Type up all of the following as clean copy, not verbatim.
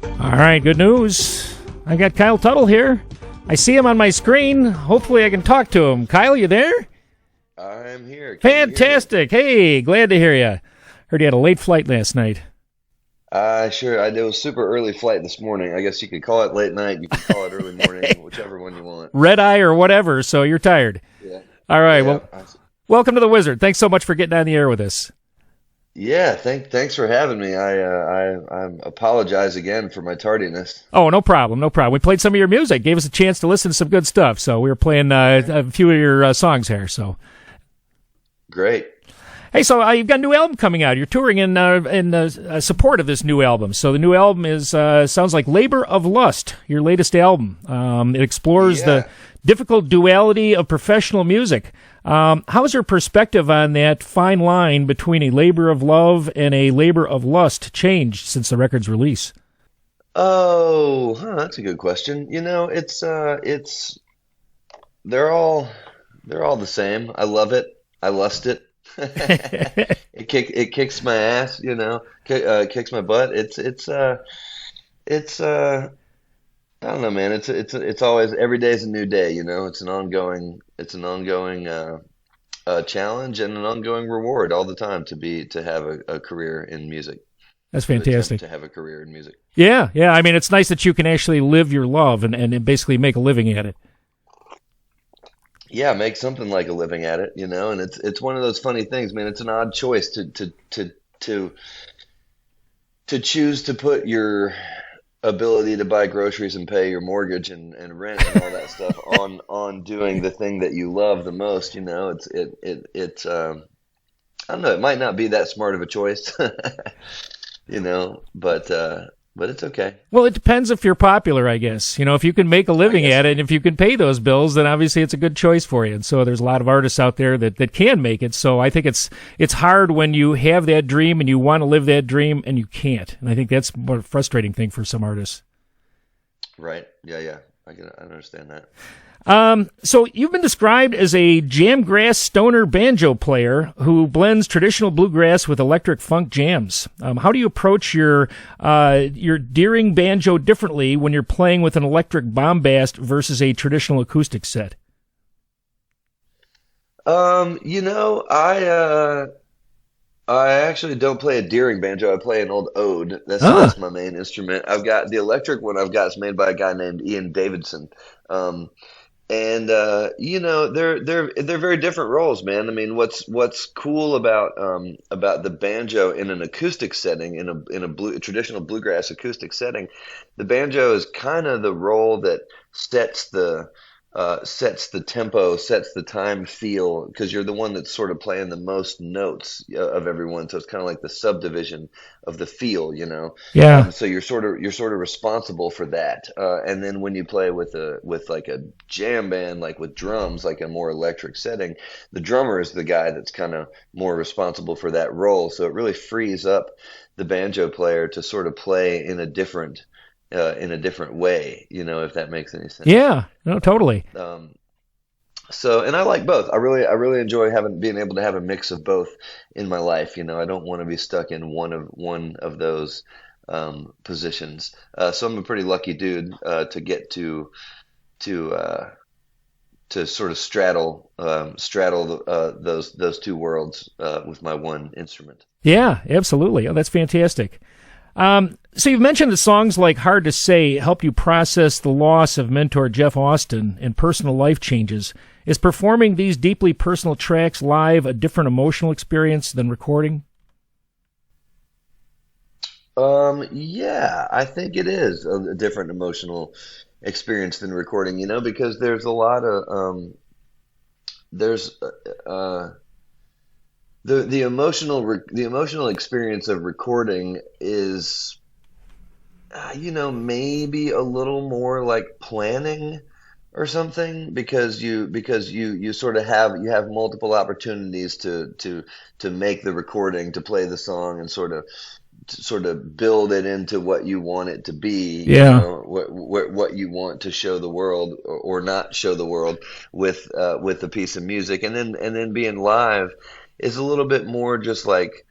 All right, good news. I got Kyle Tuttle here. I see him on my screen. Hopefully I can talk to him. Kyle, you there? I'm here. Fantastic. Hey, glad to hear you. Heard you had a late flight last night. Sure. I did a super early flight this morning. I guess you could call it late night. You could call it early morning, whichever one you want. Red eye or whatever, so you're tired. Yeah. All right, Yeah. well, welcome to the Wizard. Thanks so much for getting on the air with us. Yeah. Thanks for having me. I apologize again for my tardiness. Oh, no problem, no problem. We played some of your music, gave us a chance to listen to some good stuff, so we were playing a few of your songs here, so. Great. Hey, so you've got a new album coming out. You're touring in support of this new album. So the new album is sounds like Labor of Lust, your latest album. It explores the difficult duality of professional music. How's your perspective on that fine line between a labor of love and a labor of lust changed since the record's release? Oh, that's a good question. It's they're all the same. I love it. I lust it. It kicks my ass, kicks my butt. It's I don't know, man. It's always every day is a new day. It's an ongoing challenge and an ongoing reward all the time to have a career in music. That's fantastic. To have a career in music. Yeah. I mean, it's nice that you can actually live your love and basically make a living at it. Yeah, make something like a living at it, and it's one of those funny things, man. It's an odd choice to choose to put your ability to buy groceries and pay your mortgage and rent and all that stuff on doing the thing that you love the most. It's I don't know. It might not be that smart of a choice, but it's okay. Well, it depends if you're popular, I guess. If you can make a living at it and if you can pay those bills, then obviously it's a good choice for you. And so there's a lot of artists out there that can make it. So I think it's hard when you have that dream and you want to live that dream and you can't. And I think that's more frustrating thing for some artists. Right. Yeah. I understand that. So you've been described as a jamgrass stoner banjo player who blends traditional bluegrass with electric funk jams. How do you approach your Deering banjo differently when you're playing with an electric bombast versus a traditional acoustic set? I actually don't play a Deering banjo. I play an old Ode. That's my main instrument. I've got the electric one. I've got is made by a guy named Ian Davidson. And they're very different roles, man. I mean, what's cool about the banjo in an acoustic setting, in a traditional bluegrass acoustic setting, the banjo is kind of the role that sets the tempo, sets the time feel, because you're the one that's sort of playing the most notes of everyone. So it's kind of like the subdivision of the feel, Yeah. So you're sort of responsible for that. And then when you play with like a jam band, like with drums, like a more electric setting, the drummer is the guy that's kind of more responsible for that role. So it really frees up the banjo player to sort of play in a different way, if that makes any sense. Yeah, no, totally. And I like both. I really enjoy being able to have a mix of both in my life. I don't want to be stuck in one of those positions. So I'm a pretty lucky dude to get to sort of straddle those two worlds with my one instrument. Yeah, absolutely. Oh, that's fantastic. So you've mentioned that songs like Hard to Say help you process the loss of mentor Jeff Austin and personal life changes. Is performing these deeply personal tracks live a different emotional experience than recording? Yeah, I think it is a different emotional experience than recording, because there's a lot of the emotional experience of recording is maybe a little more like planning or something, because you sort of have multiple opportunities to make the recording, to play the song, and sort of build it into what you want it to be. Yeah. What you want to show the world or not show the world with a piece of music, and then being live is a little bit more just like,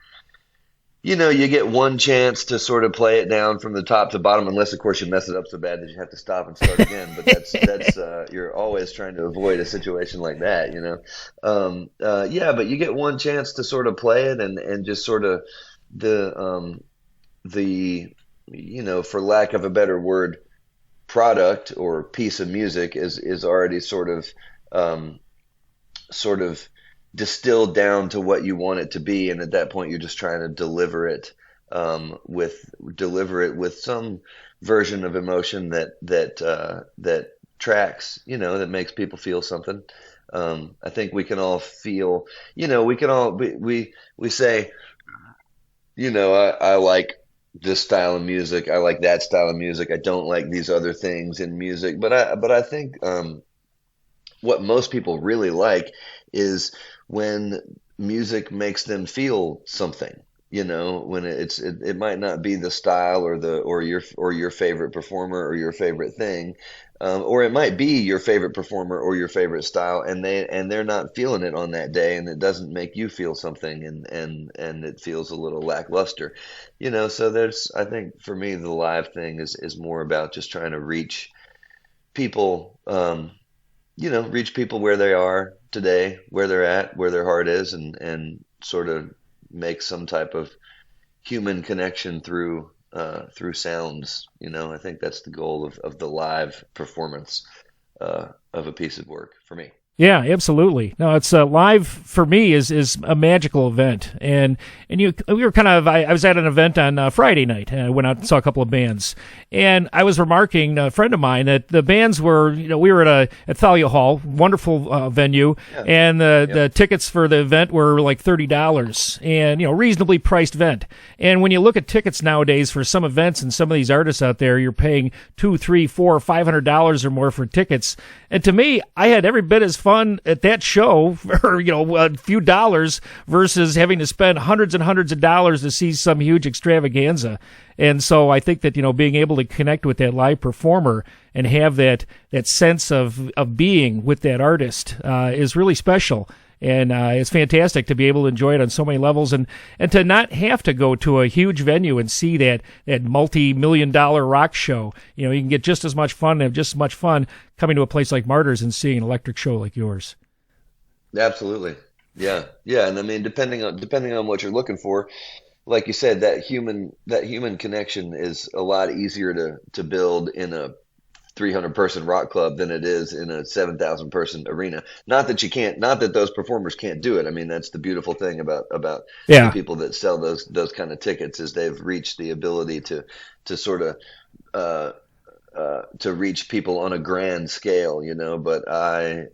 you get one chance to sort of play it down from the top to bottom, unless of course you mess it up so bad that you have to stop and start again. But that's you're always trying to avoid a situation like that. Yeah, but you get one chance to sort of play it and just sort of the for lack of a better word, product or piece of music is already sort of distilled down to what you want it to be, and at that point you're just trying to deliver it with some version of emotion that tracks, that makes people feel something. I think we can all feel, we say, I like this style of music, I like that style of music, I don't like these other things in music, but I think what most people really like is when music makes them feel something. When it might not be the style or your favorite performer or your favorite thing, or it might be your favorite performer or your favorite style, and they're not feeling it on that day, and it doesn't make you feel something, and it feels a little lackluster. So I think for me the live thing is more about just trying to reach people, reach people where they are today, where they're at, where their heart is, and sort of make some type of human connection through sounds. I think that's the goal of the live performance of a piece of work for me. Yeah, absolutely. No, it's live for me is a magical event, and we were I was at an event on Friday night, and I went out and saw a couple of bands, and I was remarking a friend of mine that the bands were, we were at Thalia Hall, wonderful venue, yeah. And the tickets for the event were like $30, and reasonably priced event. And when you look at tickets nowadays for some events and some of these artists out there, you're paying $200, $300, $400, $500 or more for tickets. And to me, I had every bit as fun at that show for a few dollars versus having to spend hundreds and hundreds of dollars to see some huge extravaganza. And so I think that being able to connect with that live performer and have that sense of being with that artist is really special. And it's fantastic to be able to enjoy it on so many levels, and to not have to go to a huge venue and see that multi-million-dollar rock show. You can get just as much fun and have just as much fun coming to a place like Martyrs and seeing an electric show like yours. Absolutely, yeah. And I mean, depending on what you're looking for, like you said, that human connection is a lot easier to build in a 300-person rock club than it is in a 7,000-person arena. Not that those performers can't do it. I mean, that's the beautiful thing about the people that sell those kind of tickets, is they've reached the ability to sort of to reach people on a grand scale, but I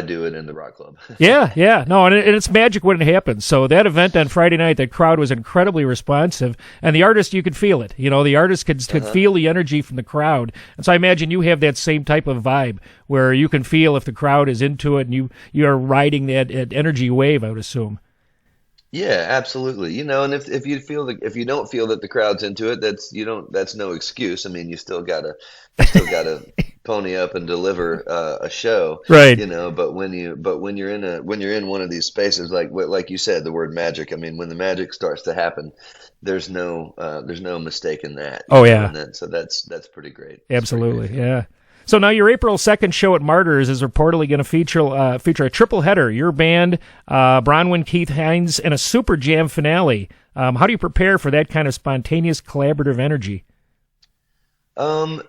do it in the rock club. Yeah. No, and it's magic when it happens. So that event on Friday night, that crowd was incredibly responsive, and the artist, you could feel it. The artist could feel the energy from the crowd. And so I imagine you have that same type of vibe where you can feel if the crowd is into it, and you are riding that energy wave, I would assume. Yeah, absolutely. And if you don't feel that the crowd's into it, that's no excuse. I mean, you still gotta pony up and deliver a show, right? But when you're in one of these spaces, like you said, the word magic. I mean, when the magic starts to happen, there's no mistaking that. Oh yeah. So that's pretty great. Absolutely, yeah. So now your April 2nd show at Martyrs is reportedly going to feature a triple header. Your band, Bronwyn, Keith Hines, and a super jam finale. How do you prepare for that kind of spontaneous collaborative energy? Well,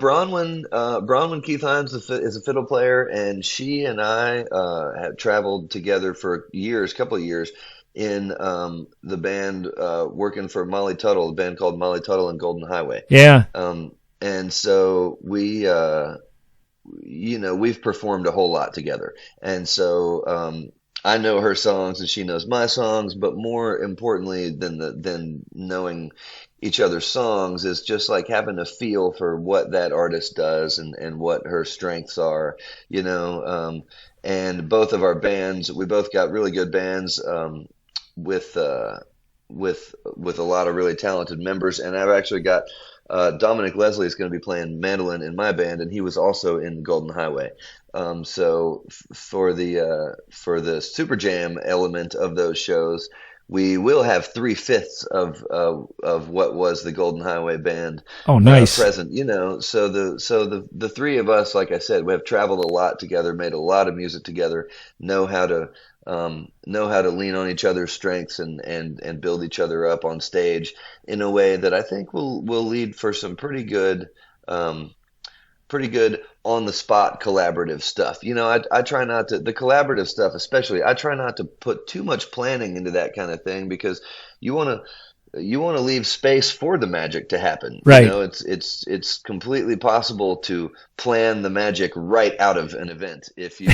Bronwyn Keith Hines is a fiddle player, and she and I have traveled together for couple of years in the band working for Molly Tuttle, a band called Molly Tuttle and Golden Highway. Yeah. And so we've performed a whole lot together. And so I know her songs and she knows my songs, but more importantly than knowing each other's songs is just like having a feel for what that artist does and what her strengths are, and both of our bands, we both got really good bands with a lot of really talented members. And I've actually got Dominic Leslie is going to be playing mandolin in my band, and he was also in Golden Highway. So for the Super Jam element of those shows, we will have 3/5 of what was the Golden Highway Band Oh, nice. present. So the three of us, like I said, we have traveled a lot together, made a lot of music together, know how to know how to lean on each other's strengths and build each other up on stage in a way that I think will lead for some um, pretty good on the spot collaborative stuff. I try not to, the collaborative stuff especially, I try not to put too much planning into that kind of thing because you want to leave space for the magic to happen. Right. It's completely possible to plan the magic right out of an event if you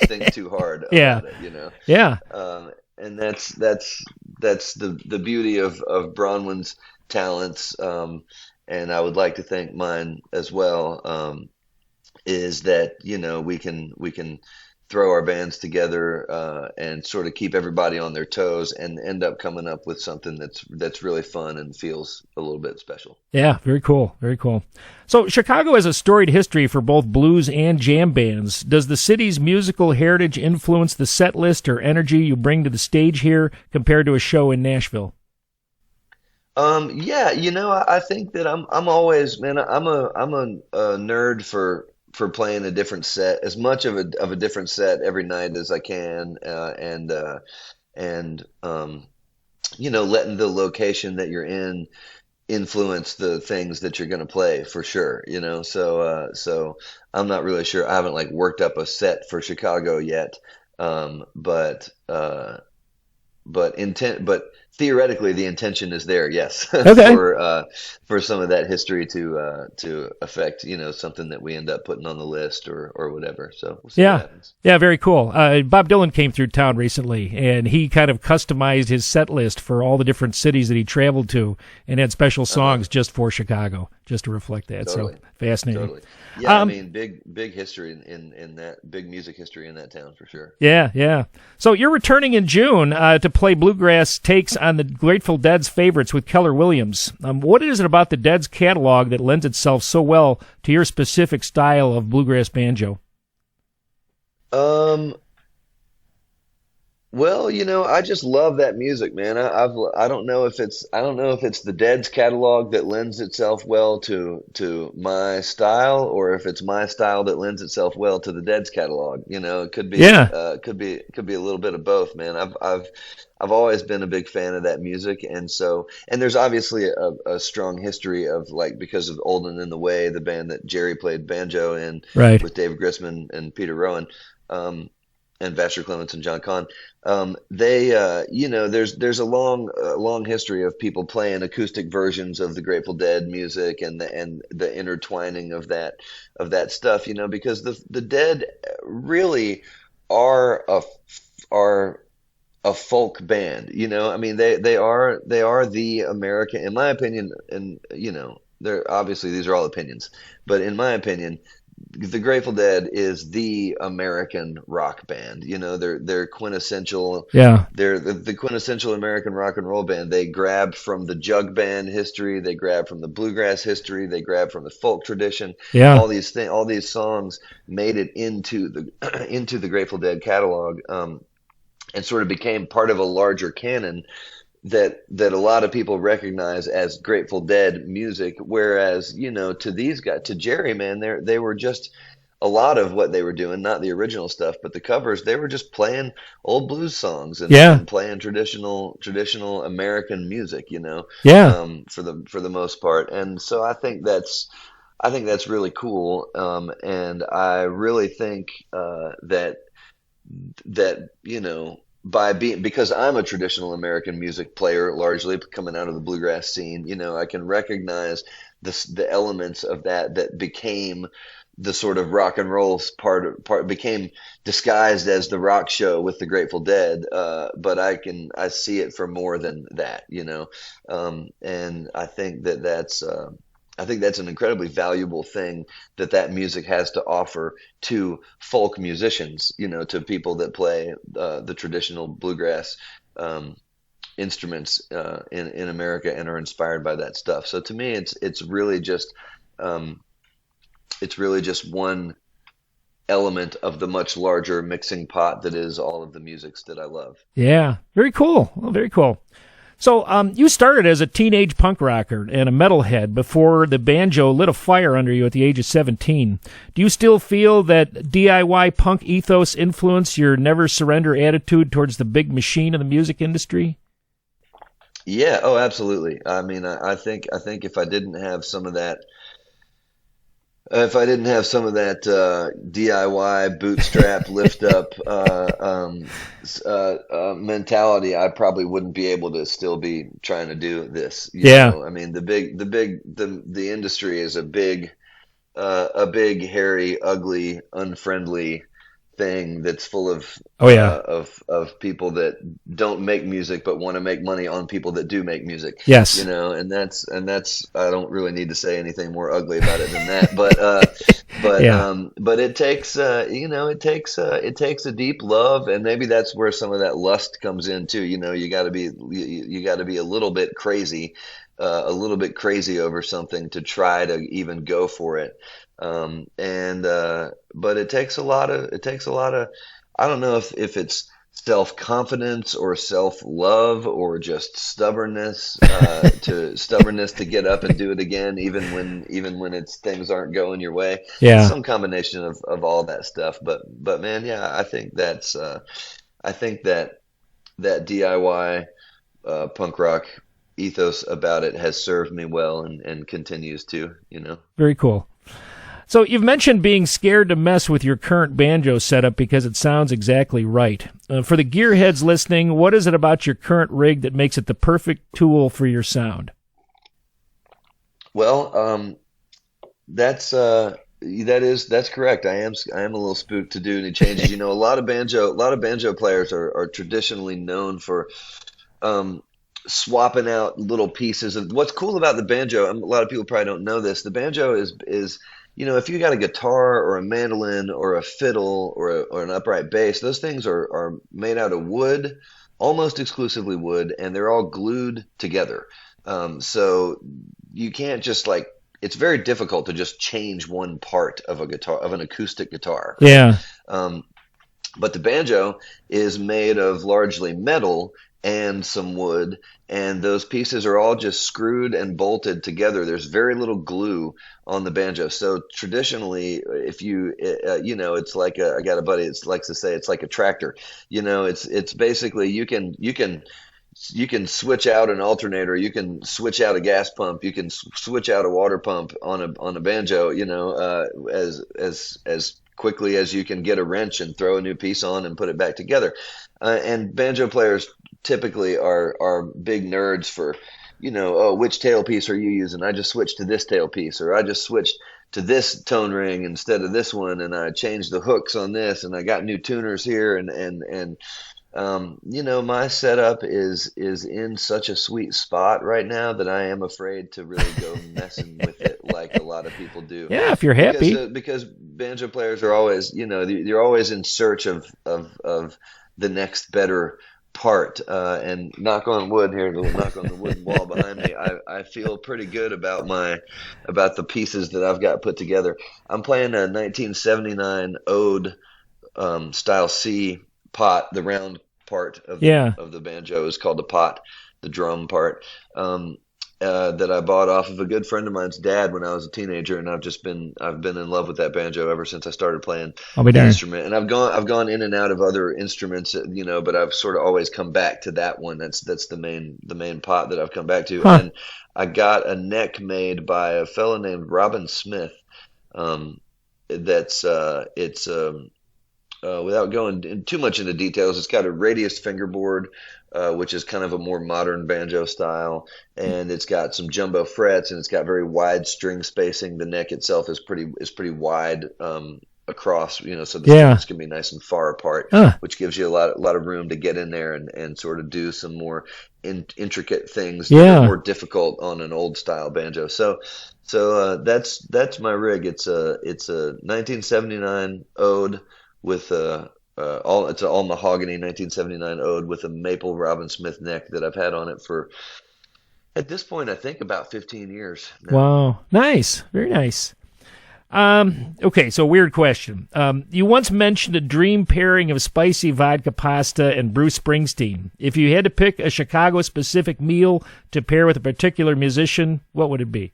think too hard Yeah. about it. Yeah. And that's the beauty of Bronwyn's talents. And I would like to thank mine as well. Is that we can throw our bands together and sort of keep everybody on their toes and end up coming up with something that's really fun and feels a little bit special. Yeah, very cool. Very cool. So Chicago has a storied history for both blues and jam bands. Does the city's musical heritage influence the set list or energy you bring to the stage here compared to a show in Nashville? Yeah, I think that I'm always, man, I'm a nerd for playing a different set, as much of a different set every night as I can, and letting the location that you're in influence the things that you're going to play for sure. So I'm not really sure. I haven't like worked up a set for Chicago yet, but theoretically the intention is there, yes. Okay. For some of that history to affect something that we end up putting on the list or whatever. So we'll see what Yeah. happens. Yeah, very cool. Bob Dylan came through town recently, and he kind of customized his set list for all the different cities that he traveled to and had special songs just for Chicago, just to reflect that. Totally. So fascinating. Totally. Yeah, I Um, mean, big history in that, big music history in that town for sure. Yeah, yeah. So you're returning in June to play bluegrass takes on the Grateful Dead's favorites with Keller Williams. What is it about the Dead's catalog that lends itself so well to your specific style of bluegrass banjo? Um, Well, I just love that music, man. I don't know if it's the Dead's catalog that lends itself well to my style, or if it's my style that lends itself well to the Dead's catalog. It Yeah, could be a little bit of both, man. I've always been a big fan of that music, and there's obviously a strong history of, like, because of Old and in the Way, the band that Jerry played banjo in right. with David Grisman and Peter Rowan. And Vassar Clements and John Kahn. There's a long history of people playing acoustic versions of the Grateful Dead music and the intertwining of that stuff. Because the Dead really are are a folk band. I mean, they are the American, in my opinion, and they're obviously, these are all opinions, but in my opinion, the Grateful Dead is the American rock band. They're quintessential. Yeah, They're the quintessential American rock and roll band. They grabbed from the jug band history. They grabbed from the bluegrass history. They grabbed from the folk tradition. yeah, All these songs made it into the into the Grateful Dead catalog, and sort of became part of a larger canon that a lot of people recognize as Grateful Dead music, whereas to these guys, to Jerry, man, they were just, a lot of what they were doing, not the original stuff, but the covers. They were just playing old blues songs yeah, and playing traditional American music, yeah. for the most part. And so I think that's really cool, and I really think that because I'm a traditional American music player, largely coming out of the bluegrass scene, I can recognize the elements of that became the sort of rock and roll part became disguised as the rock show with the Grateful Dead. But I see it for more than that, and I think that's an incredibly valuable thing that music has to offer to folk musicians, to people that play the traditional bluegrass instruments in America and are inspired by that stuff. So to me, it's really just one element of the much larger mixing pot that is all of the musics that I love. Yeah, very cool. Well, very cool. So you started as a teenage punk rocker and a metalhead before the banjo lit a fire under you at the age of 17. Do you still feel that DIY punk ethos influenced your never surrender attitude towards the big machine of the music industry? Yeah, oh, absolutely. I mean, I think if I didn't have some of that, DIY bootstrap lift up mentality, I probably wouldn't be able to still be trying to do this. Yeah. I mean, the industry is a big, hairy, ugly, unfriendly thing that's full of Oh, yeah. people that don't make music but want to make money on people that do make music. Yes. And that's I don't really need to say anything more ugly about it than that. Yeah. But it takes it takes a deep love, and maybe that's where some of that lust comes in too. You got to be you got to be a little bit crazy. A little bit crazy over something to try to even go for it. But it takes a lot of I don't know if it's self-confidence or self-love or just stubbornness to get up and do it again even when it's things aren't going your way. It's Yeah. some combination of all that stuff. But man, yeah, I think that DIY punk rock ethos about it has served me well and continues to. Very cool. So you've mentioned being scared to mess with your current banjo setup because it sounds exactly right. For the gearheads listening, what is it about your current rig that makes it the perfect tool for your sound? Well, that's correct. I am a little spooked to do any changes. A lot of banjo players are traditionally known for swapping out little pieces of what's cool about the banjo. A lot of people probably don't know this. The banjo is if you got a guitar or a mandolin or a fiddle or an upright bass, those things are made out of wood, almost exclusively wood, and they're all glued together. So you can't just it's very difficult to just change one part of a guitar, of an acoustic guitar, right? Yeah. Um, but the banjo is made of largely metal and some wood, and those pieces are all just screwed and bolted together. There's very little glue on the banjo. So traditionally, if it's like I got a buddy that likes to say it's like a tractor. It's basically you can switch out an alternator, you can switch out a gas pump, you can switch out a water pump on a banjo, as quickly as you can get a wrench and throw a new piece on and put it back together. And banjo players typically are big nerds for, oh, which tailpiece are you using? I just switched to this tailpiece, or I just switched to this tone ring instead of this one, and I changed the hooks on this, and I got new tuners here, my setup is in such a sweet spot right now that I am afraid to really go messing with it like a lot of people do. Yeah, if you're happy. Because banjo players are always, you're always in search of the next better part. And knock on wood here, the knock on the wooden wall behind me. I feel pretty good about the pieces that I've got put together. I'm playing a 1979 Ode style C pot, the round part of Yeah. the banjo is called the pot, the drum part, that I bought off of a good friend of mine's dad when I was a teenager, and I've been in love with that banjo ever since I started playing I'll be the darned. instrument. And I've gone in and out of other instruments, but I've sort of always come back to that one. That's the main pot that I've come back to. Huh. And I got a neck made by a fellow named Robin Smith. It's without going too much into details, it's got a radius fingerboard, which is kind of a more modern banjo style, and it's got some jumbo frets, and it's got very wide string spacing. The neck itself is pretty wide across, so the Yeah. strings can be nice and far apart, Huh. which gives you a lot of room to get in there and sort of do some more intricate things that Yeah. are more difficult on an old style banjo. So that's my rig. It's a 1979 Ode with it's an all mahogany 1979 Ode with a maple Robin Smith neck that I've had on it for, at this point, I think about 15 years now. Wow. Nice. Very nice. Okay, so weird question. You once mentioned a dream pairing of spicy vodka pasta and Bruce Springsteen. If you had to pick a Chicago-specific meal to pair with a particular musician, what would it be?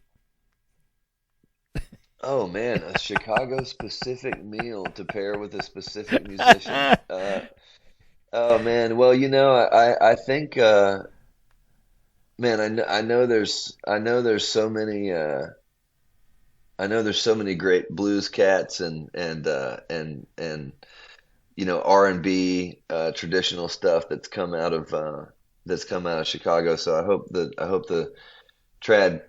Oh man, a Chicago specific meal to pair with a specific musician. Oh man, well, I think man, I know there's so many I know there's so many great blues cats and R&B traditional stuff that's come out of Chicago. So I hope the trad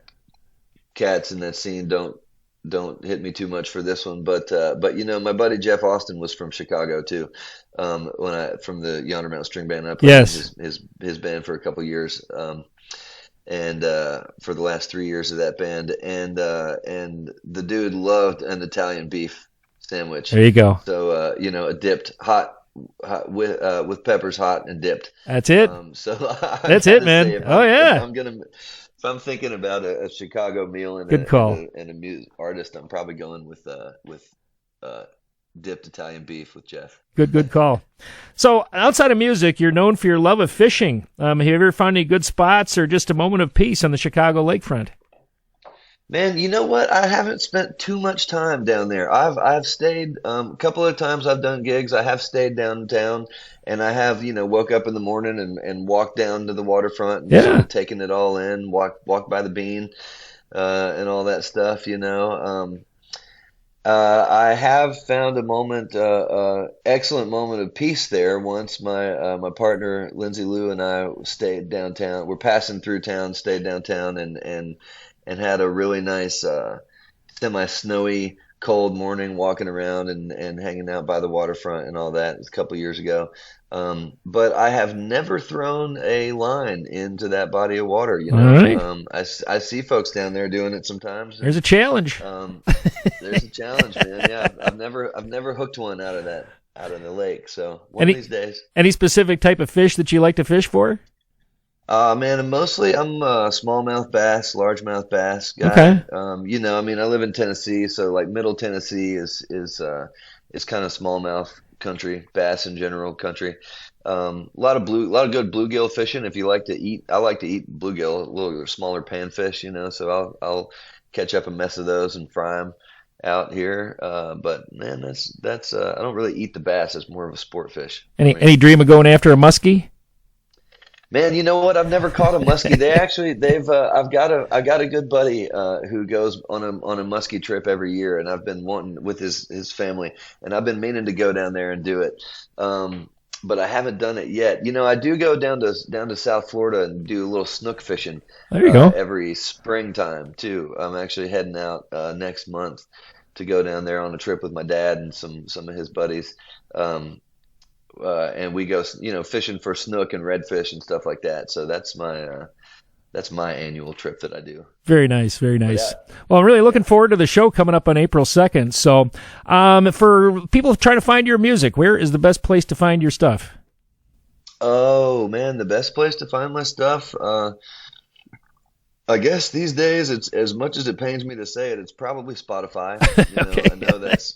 cats in that scene don't hit me too much for this one, but my buddy Jeff Austin was from Chicago too. When I from the Yonder Mountain String Band, I played in Yes. his band for a couple years, and for the last 3 years of that band, and the dude loved an Italian beef sandwich. There you go. So a dipped hot with peppers, hot and dipped. That's it. So I That's it, gotta man. say, Oh, yeah. if I'm thinking about a Chicago meal and Good call. a music artist, I'm probably going with dipped Italian beef with Jeff. Good call. So, outside of music, you're known for your love of fishing. Have you ever found any good spots or just a moment of peace on the Chicago lakefront? Man, you know what? I haven't spent too much time down there. I've stayed a couple of times. I've done gigs. I have stayed downtown, and I have woke up in the morning and walked down to the waterfront and sort Yeah. of taken it all in. Walk by the bean, and all that stuff. I have found a excellent moment of peace there. Once my partner Lindsay Lou and I stayed downtown. We're passing through town, stayed downtown, and had a really nice semi-snowy, cold morning, walking around and hanging out by the waterfront and all that. It was a couple years ago. But I have never thrown a line into that body of water. All right. I see folks down there doing it sometimes. There's a challenge. There's a challenge, man. Yeah, I've never hooked one out of the lake. So one of these days. Any specific type of fish that you like to fish for? Man, and mostly I'm a smallmouth bass, largemouth bass guy. Okay. I live in Tennessee, so like Middle Tennessee is kind of smallmouth country, bass in general country. A lot of good bluegill fishing. If you like to eat, I like to eat bluegill, a little smaller panfish, so I'll catch up a mess of those and fry them out here. But man, that's I don't really eat the bass. It's more of a sport fish for me. Any dream of going after a muskie? Man, you know what? I've never caught a muskie. I've got a good buddy who goes on a muskie trip every year, and I've been wanting with his family, and I've been meaning to go down there and do it. But I haven't done it yet. I do go down to South Florida and do a little snook fishing. There you go. Every springtime too. I'm actually heading out next month to go down there on a trip with my dad and some of his buddies. And we go, fishing for snook and redfish and stuff like that. So that's my annual trip that I do. Very nice, very nice. Yeah. Well, I'm really looking forward to the show coming up on April 2nd. So, for people trying to find your music, where is the best place to find your stuff? Oh man, the best place to find my stuff. I guess these days, it's as much as it pains me to say it, it's probably Spotify. Okay.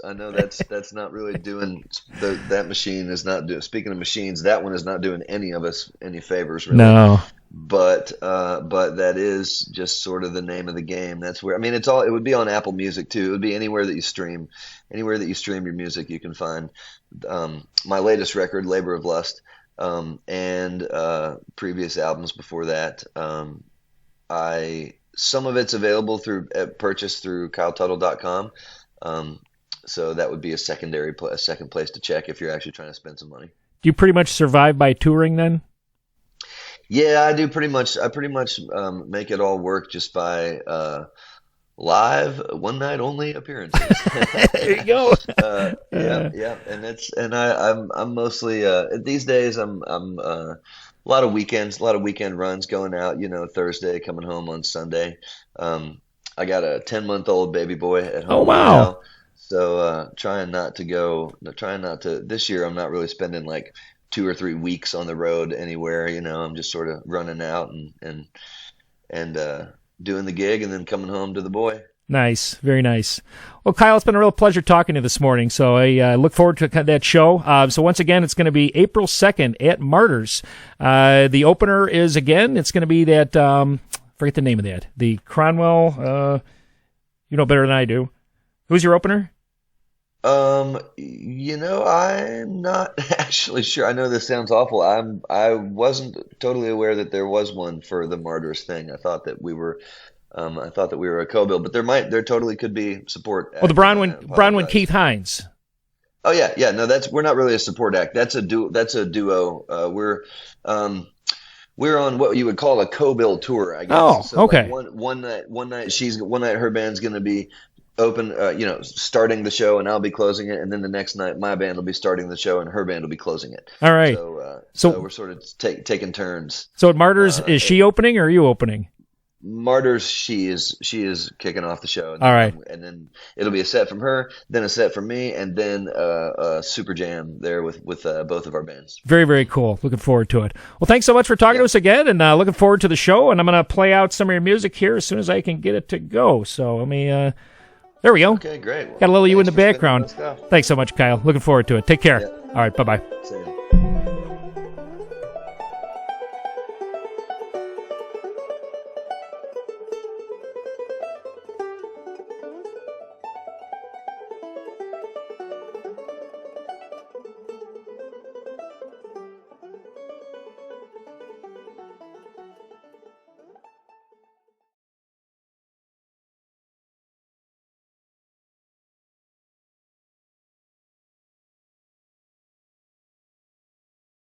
I know that's not really doing that machine is not doing. Speaking of machines, that one is not doing any of us any favors, really. No. But that is just sort of the name of the game. That's where it would be on Apple Music too. It would be anywhere that you stream your music. You can find my latest record, Labor of Lust, and previous albums before that. Some of it's available through purchase through KyleTuttle.com. So that would be a second place to check if you're actually trying to spend some money. Do you pretty much survive by touring then? Yeah, I do pretty much. I pretty much make it all work just by live one night only appearances. There you go. Yeah, and I'm mostly these days I'm a lot of weekends, a lot of weekend runs going out, Thursday, coming home on Sunday. I got a 10-month-old baby boy at home. Oh, wow. Now, so trying not to, this year I'm not really spending like 2 or 3 weeks on the road anywhere, I'm just sort of running out and doing the gig and then coming home to the boy. Nice. Very nice. Well, Kyle, it's been a real pleasure talking to you this morning. So I look forward to that show. So once again, it's going to be April 2nd at Martyrs. The opener is, again, it's going to be that, forget the name of that, the Cromwell, you know better than I do. Who's your opener? I'm not actually sure. I know this sounds awful. I wasn't totally aware that there was one for the Martyrs thing. I thought that we were a co-bill, but there totally could be support Oh, the act. brown I one, apologize. Keith Hines. Oh yeah. No, we're not really a support act. That's a duo. We're on what you would call a co-bill tour, I guess. Oh, So like okay. one night her band's going to be open, starting the show, and I'll be closing it, and then the next night my band will be starting the show, and her band will be closing it. All right. So we're sort of taking turns. So at Martyrs, is she opening or are you opening? Martyrs, she is kicking off the show. All right. And then it'll be a set from her, then a set from me, and then a super jam there with both of our bands. Very, very cool. Looking forward to it. Well, thanks so much for talking to us again, and looking forward to the show. And I'm going to play out some of your music here as soon as I can get it to go. So let me. There we go. Okay, great. Well, got a little you in the thanks for background. spending my stuff. Thanks so much, Kyle. Looking forward to it. Take care. Yeah. All right. Bye-bye. See ya.